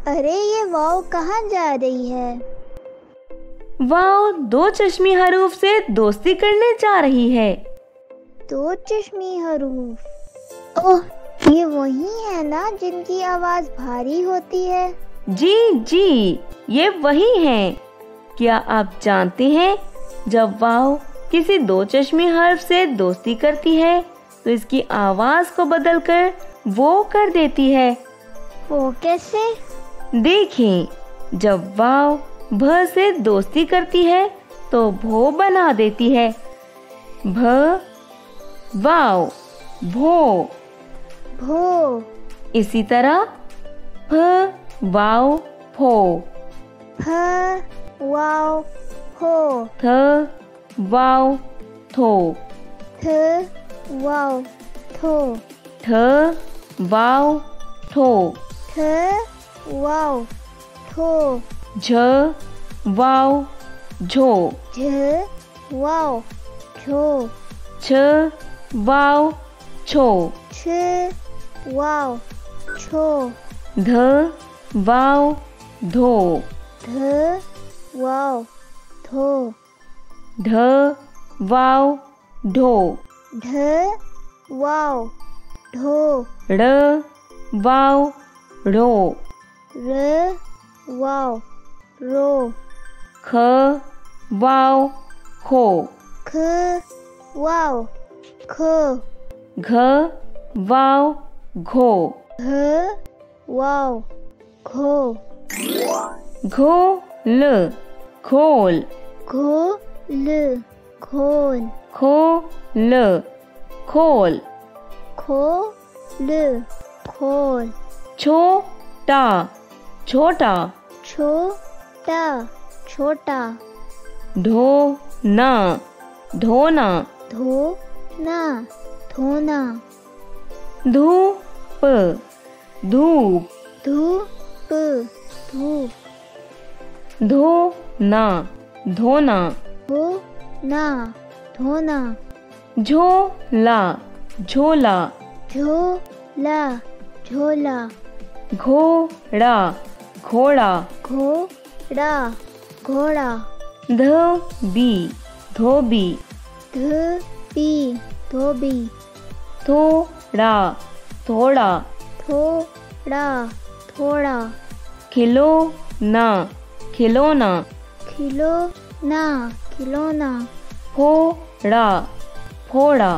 अरे ये वाव कहाँ जा रही है? वाव दो चश्मी हरूफ से दोस्ती करने जा रही है। दो चश्मी हरूफ, ओह ये वही है ना जिनकी आवाज भारी होती है? जी जी, ये वही हैं। क्या आप जानते हैं जब वाव किसी दो चश्मी हर्फ से दोस्ती करती है तो इसकी आवाज को बदलकर वो कर देती है। वो कैसे? देखें, जब वाव भ से दोस्ती करती है तो भो बना देती है। भ वाव भो। भो। इसी तरह फ वाव फो। फ वाव फो। थ वाव थो। थ वाव थो। ठ वाव ठो। ठ वाव ठो। झ वाव झो। झ वाव झो। छ वाव छो। छ वाव छो। ध वाव धो। ध वाव धो। ढ वाव ढो। ढ वाव ढो। ड़ वाव ढ़ो। र वाव रो। ख वाव खो। ख वाव खो। घ वाव घो। घ वाव घो। घोल खोल। घोल घोल। खोल खोल। खोल खोल। छोटा छोटा। छोटा छोटा। ढोना ढोना। धोना धोना। धूप धूप। धूप धूप। धोना धोना। धोना धोना। झोला झोला। झोला झोला। घोड़ा घोड़ा। घोड़ा घोड़ा। धोबी धोबी। धोबी धोबी। थोड़ा थोड़ा। थोड़ा थोड़ा। खिलौना खिलौना। खिलौना खिलौना। फोड़ा फोड़ा।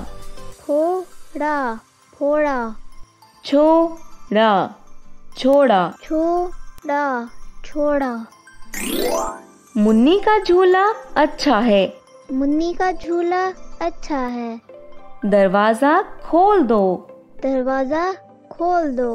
फोड़ा फोड़ा। छोड़ा छोड़ा। छोड़ा छोड़ा। मुन्नी का झूला अच्छा है। मुन्नी का झूला अच्छा है। दरवाजा खोल दो। दरवाजा खोल दो।